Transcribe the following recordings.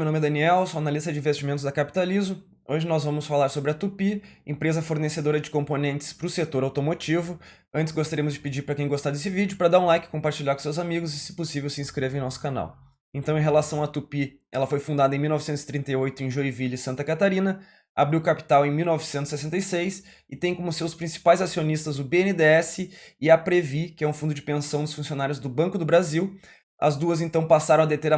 meu nome é Daniel, sou analista de investimentos da Capitalizo. Hoje nós vamos falar sobre a Tupy, empresa fornecedora de componentes para o setor automotivo. Antes gostaríamos de pedir para quem gostar desse vídeo para dar um like, compartilhar com seus amigos e, se possível, se inscrever em nosso canal. Então, em relação à Tupy, ela foi fundada em 1938 em Joinville, Santa Catarina, abriu capital em 1966 e tem como seus principais acionistas o BNDES e a Previ, que é um fundo de pensão dos funcionários do Banco do Brasil. As duas, então, passaram a deter a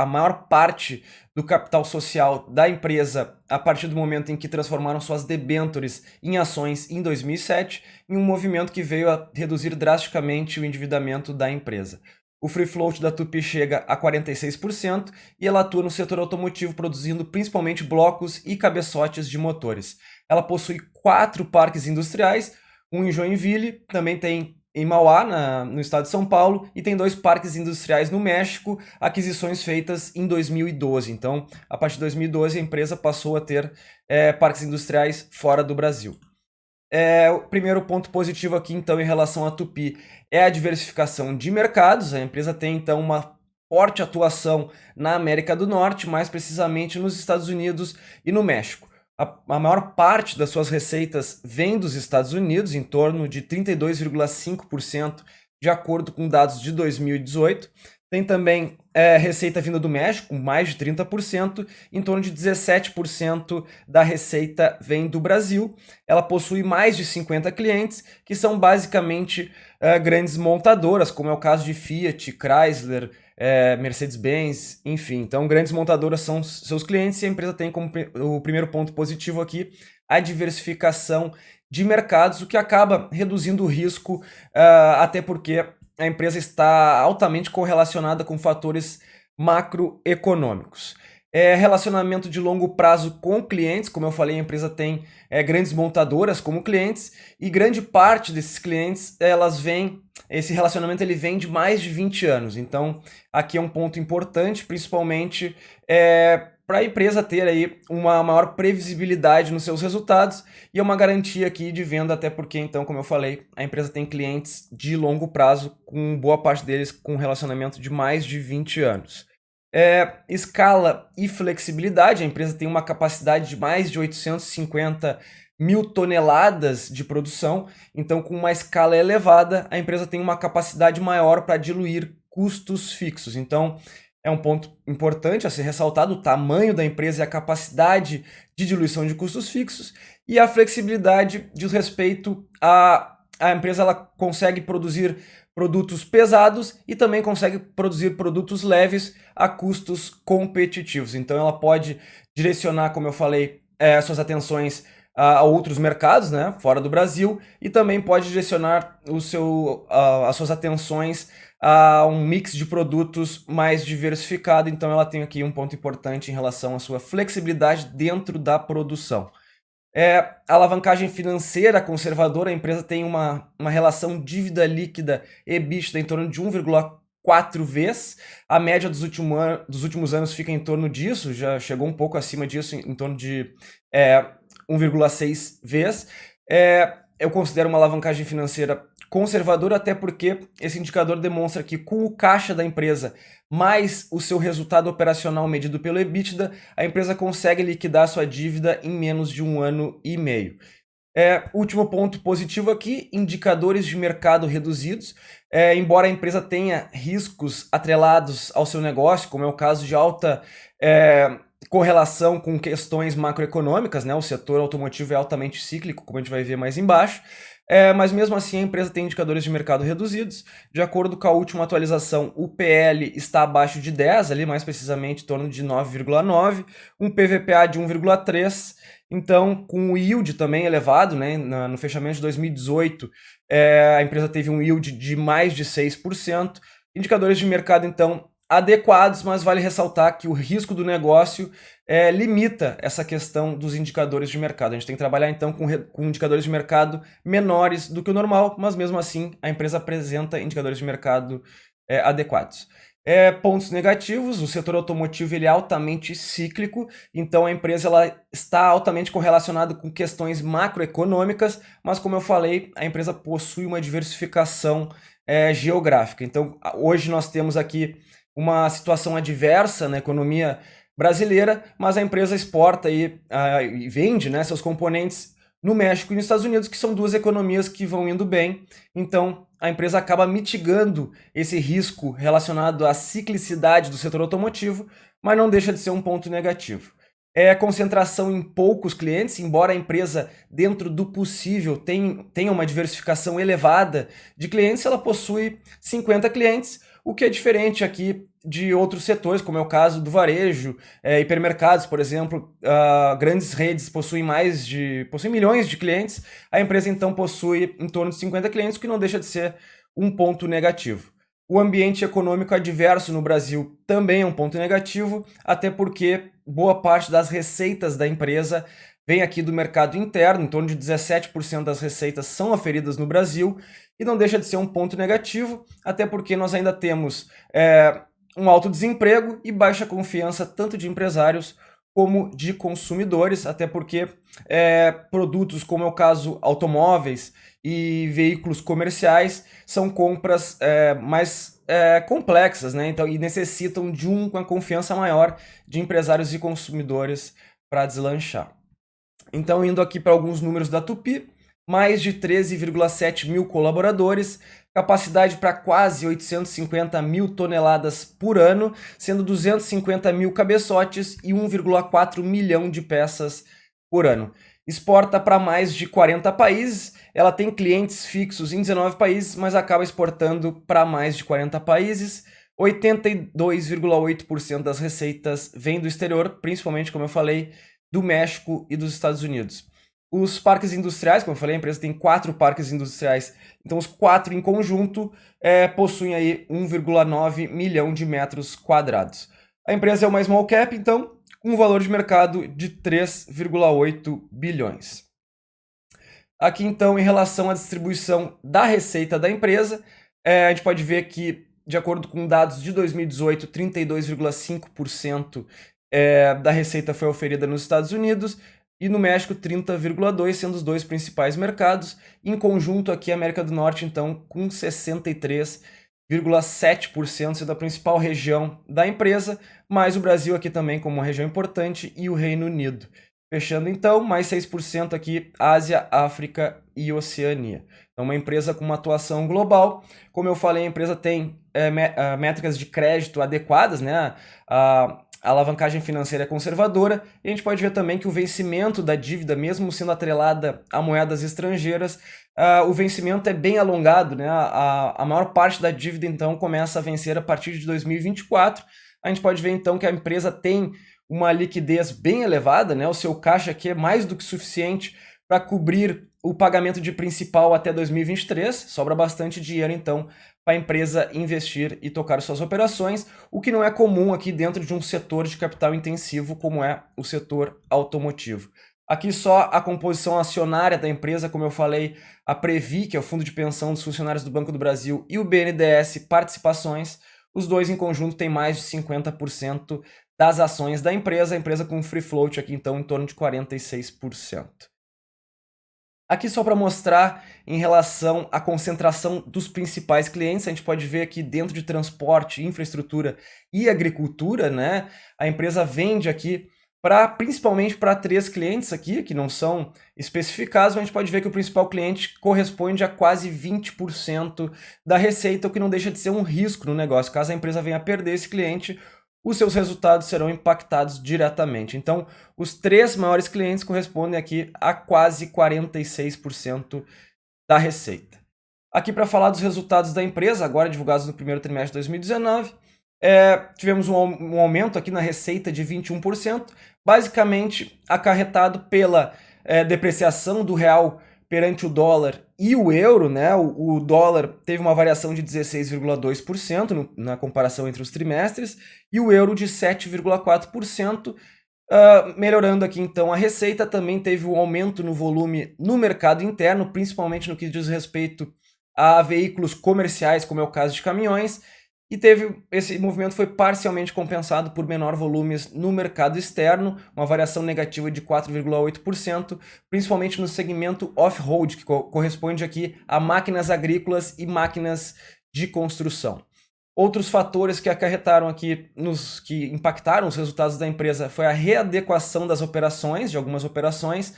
maior parte do capital social da empresa a partir do momento em que transformaram suas debêntures em ações em 2007, em um movimento que veio a reduzir drasticamente o endividamento da empresa. O free float da Tupy chega a 46% e ela atua no setor automotivo, produzindo principalmente blocos e cabeçotes de motores. Ela possui 4 parques industriais, um em Joinville, também tem em Mauá, no estado de São Paulo, e tem 2 parques industriais no México, aquisições feitas em 2012. Então, a partir de 2012, a empresa passou a ter parques industriais fora do Brasil. O primeiro ponto positivo aqui, então, em relação à Tupy é a diversificação de mercados. A empresa tem, então, uma forte atuação na América do Norte, mais precisamente nos Estados Unidos e no México. A maior parte das suas receitas vem dos Estados Unidos, em torno de 32,5%, de acordo com dados de 2018. Tem também receita vinda do México, com mais de 30%, em torno de 17% da receita vem do Brasil. Ela possui mais de 50 clientes, que são basicamente grandes montadoras, como é o caso de Fiat, Chrysler, Mercedes-Benz, enfim. Então, grandes montadoras são seus clientes e a empresa tem como o primeiro ponto positivo aqui a diversificação de mercados, o que acaba reduzindo o risco, até porque a empresa está altamente correlacionada com fatores macroeconômicos. Relacionamento de longo prazo com clientes, como eu falei, a empresa tem grandes montadoras como clientes e grande parte desses clientes, esse relacionamento ele vem de mais de 20 anos. Então, aqui é um ponto importante, principalmente para a empresa ter aí uma maior previsibilidade nos seus resultados e é uma garantia aqui de venda, até porque, então, como eu falei, a empresa tem clientes de longo prazo, com boa parte deles com um relacionamento de mais de 20 anos. Escala e flexibilidade, a empresa tem uma capacidade de mais de 850 mil toneladas de produção, então com uma escala elevada, a empresa tem uma capacidade maior para diluir custos fixos. Então, é um ponto importante a ser ressaltado, o tamanho da empresa e a capacidade de diluição de custos fixos, e a flexibilidade diz respeito a empresa ela consegue produzir produtos pesados e também consegue produzir produtos leves a custos competitivos. Então ela pode direcionar, como eu falei, suas atenções a outros mercados, né, fora do Brasil, e também pode direcionar as suas atenções a um mix de produtos mais diversificado. Então ela tem aqui um ponto importante em relação à sua flexibilidade dentro da produção. A alavancagem financeira conservadora, a empresa tem uma relação dívida líquida EBITDA em torno de 1,4 vezes. A média dos últimos anos fica em torno disso, já chegou um pouco acima disso, em torno de 1,6 vezes. Eu considero uma alavancagem financeira conservadora, até porque esse indicador demonstra que com o caixa da empresa mais o seu resultado operacional medido pelo EBITDA, a empresa consegue liquidar sua dívida em menos de 1 ano e meio. Último ponto positivo aqui, indicadores de mercado reduzidos. Embora a empresa tenha riscos atrelados ao seu negócio, como é o caso de alta correlação com questões macroeconômicas, né? O setor automotivo é altamente cíclico, como a gente vai ver mais embaixo. Mas mesmo assim a empresa tem indicadores de mercado reduzidos. De acordo com a última atualização, o PL está abaixo de 10, ali mais precisamente em torno de 9,9, um PVPA de 1,3. Então, com o yield também elevado, né, no fechamento de 2018, a empresa teve um yield de mais de 6%. Indicadores de mercado, então, adequados, mas vale ressaltar que o risco do negócio limita essa questão dos indicadores de mercado. A gente tem que trabalhar então com indicadores de mercado menores do que o normal, mas mesmo assim a empresa apresenta indicadores de mercado adequados. Pontos negativos, o setor automotivo ele é altamente cíclico, então a empresa ela está altamente correlacionada com questões macroeconômicas, mas como eu falei, a empresa possui uma diversificação geográfica. Então hoje nós temos aqui uma situação adversa na economia brasileira, mas a empresa exporta e vende, né, seus componentes no México e nos Estados Unidos, que são duas economias que vão indo bem. Então, a empresa acaba mitigando esse risco relacionado à ciclicidade do setor automotivo, mas não deixa de ser um ponto negativo. É concentração em poucos clientes, embora a empresa, dentro do possível, tenha uma diversificação elevada de clientes, ela possui 50 clientes, o que é diferente aqui de outros setores, como é o caso do varejo, hipermercados, por exemplo. Grandes redes possuem milhões de clientes, a empresa então possui em torno de 50 clientes, o que não deixa de ser um ponto negativo. O ambiente econômico adverso no Brasil também é um ponto negativo, até porque boa parte das receitas da empresa vem aqui do mercado interno, em torno de 17% das receitas são aferidas no Brasil, e não deixa de ser um ponto negativo, até porque nós ainda temos um alto desemprego e baixa confiança tanto de empresários como de consumidores, até porque produtos como é o caso automóveis e veículos comerciais são compras mais complexas, né? Então, e necessitam de uma confiança maior de empresários e consumidores para deslanchar. Então, indo aqui para alguns números da Tupi, mais de 13,7 mil colaboradores, capacidade para quase 850 mil toneladas por ano, sendo 250 mil cabeçotes e 1,4 milhão de peças por ano. Exporta para mais de 40 países, ela tem clientes fixos em 19 países, mas acaba exportando para mais de 40 países. 82,8% das receitas vem do exterior, principalmente, como eu falei, do México e dos Estados Unidos. Os parques industriais, como eu falei, a empresa tem 4 parques industriais, então os 4 em conjunto possuem aí 1,9 milhão de metros quadrados. A empresa é uma small cap, então, com um valor de mercado de 3,8 bilhões. Aqui, então, em relação à distribuição da receita da empresa, a gente pode ver que, de acordo com dados de 2018, 32,5% da receita foi oferida nos Estados Unidos e no México 30,2%, sendo os dois principais mercados. Em conjunto aqui a América do Norte, então, com 63,7% sendo a principal região da empresa, mas o Brasil aqui também como uma região importante e o Reino Unido. Fechando então, mais 6% aqui, Ásia, África e Oceania. Então, uma empresa com uma atuação global. Como eu falei, a empresa tem métricas de crédito adequadas, né? A alavancagem financeira é conservadora, e a gente pode ver também que o vencimento da dívida, mesmo sendo atrelada a moedas estrangeiras, o vencimento é bem alongado, né? A maior parte da dívida, então, começa a vencer a partir de 2024. A gente pode ver, então, que a empresa tem uma liquidez bem elevada, né? O seu caixa aqui é mais do que suficiente para cobrir o pagamento de principal até 2023, sobra bastante dinheiro, então, para a empresa investir e tocar suas operações, o que não é comum aqui dentro de um setor de capital intensivo como é o setor automotivo. Aqui só a composição acionária da empresa, como eu falei, a Previ, que é o Fundo de Pensão dos Funcionários do Banco do Brasil, e o BNDES Participações, os dois em conjunto têm mais de 50% das ações da empresa, a empresa com free float aqui então em torno de 46%. Aqui só para mostrar em relação à concentração dos principais clientes, a gente pode ver aqui dentro de transporte, infraestrutura e agricultura, né? A empresa vende aqui principalmente para 3 clientes aqui, que não são especificados, mas a gente pode ver que o principal cliente corresponde a quase 20% da receita, o que não deixa de ser um risco no negócio. Caso a empresa venha a perder esse cliente, os seus resultados serão impactados diretamente. Então, os 3 maiores clientes correspondem aqui a quase 46% da receita. Aqui para falar dos resultados da empresa, agora divulgados no primeiro trimestre de 2019, tivemos um aumento aqui na receita de 21%, basicamente acarretado pela depreciação do real perante o dólar e o euro, né? O dólar teve uma variação de 16,2% na comparação entre os trimestres e o euro de 7,4%, melhorando aqui então a receita. Também teve um aumento no volume no mercado interno, principalmente no que diz respeito a veículos comerciais, como é o caso de caminhões, e esse movimento foi parcialmente compensado por menor volumes no mercado externo, uma variação negativa de 4,8%, principalmente no segmento off-road, que corresponde aqui a máquinas agrícolas e máquinas de construção. Outros fatores que acarretaram aqui, que impactaram os resultados da empresa, foi a readequação das operações, de algumas operações,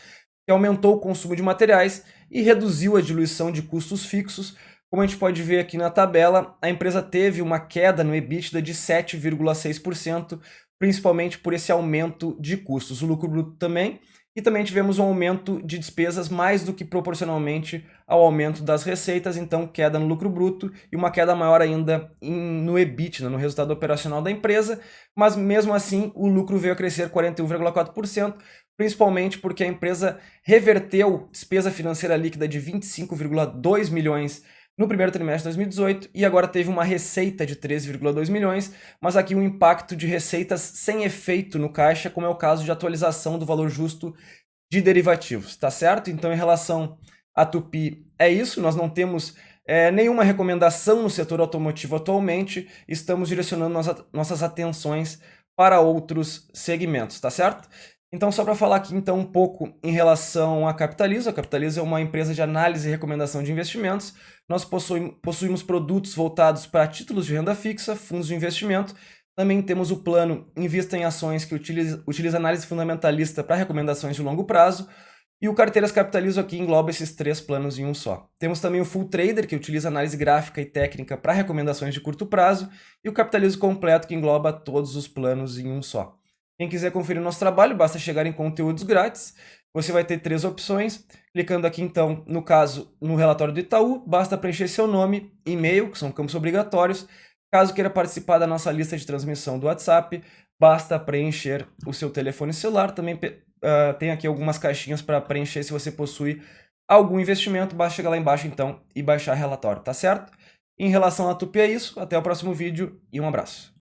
que aumentou o consumo de materiais e reduziu a diluição de custos fixos. Como a gente pode ver aqui na tabela, a empresa teve uma queda no EBITDA de 7,6%, principalmente por esse aumento de custos. O lucro bruto também, e também tivemos um aumento de despesas mais do que proporcionalmente ao aumento das receitas, então queda no lucro bruto e uma queda maior ainda no EBITDA, no resultado operacional da empresa, mas mesmo assim o lucro veio a crescer 41,4%, principalmente porque a empresa reverteu despesa financeira líquida de 25,2 milhões no primeiro trimestre de 2018 e agora teve uma receita de 13,2 milhões, mas aqui um impacto de receitas sem efeito no caixa, como é o caso de atualização do valor justo de derivativos, tá certo? Então, em relação à Tupy, é isso, nós não temos nenhuma recomendação no setor automotivo atualmente, estamos direcionando nossas atenções para outros segmentos, tá certo? Então, só para falar aqui então um pouco em relação à Capitalizo, a Capitalizo é uma empresa de análise e recomendação de investimentos. Nós possuímos produtos voltados para títulos de renda fixa, fundos de investimento. Também temos o plano Invista em Ações, que utiliza análise fundamentalista para recomendações de longo prazo. E o Carteiras Capitalizo aqui engloba esses 3 planos em um só. Temos também o Full Trader, que utiliza análise gráfica e técnica para recomendações de curto prazo. E o Capitalizo Completo, que engloba todos os planos em um só. Quem quiser conferir o nosso trabalho, basta chegar em conteúdos grátis. Você vai ter 3 opções. Clicando aqui, então, no caso, no relatório do Itaú, basta preencher seu nome, e-mail, que são campos obrigatórios. Caso queira participar da nossa lista de transmissão do WhatsApp, basta preencher o seu telefone celular. Também tem aqui algumas caixinhas para preencher se você possui algum investimento. Basta chegar lá embaixo, então, e baixar relatório, tá certo? Em relação à Tupy é isso. Até o próximo vídeo e um abraço.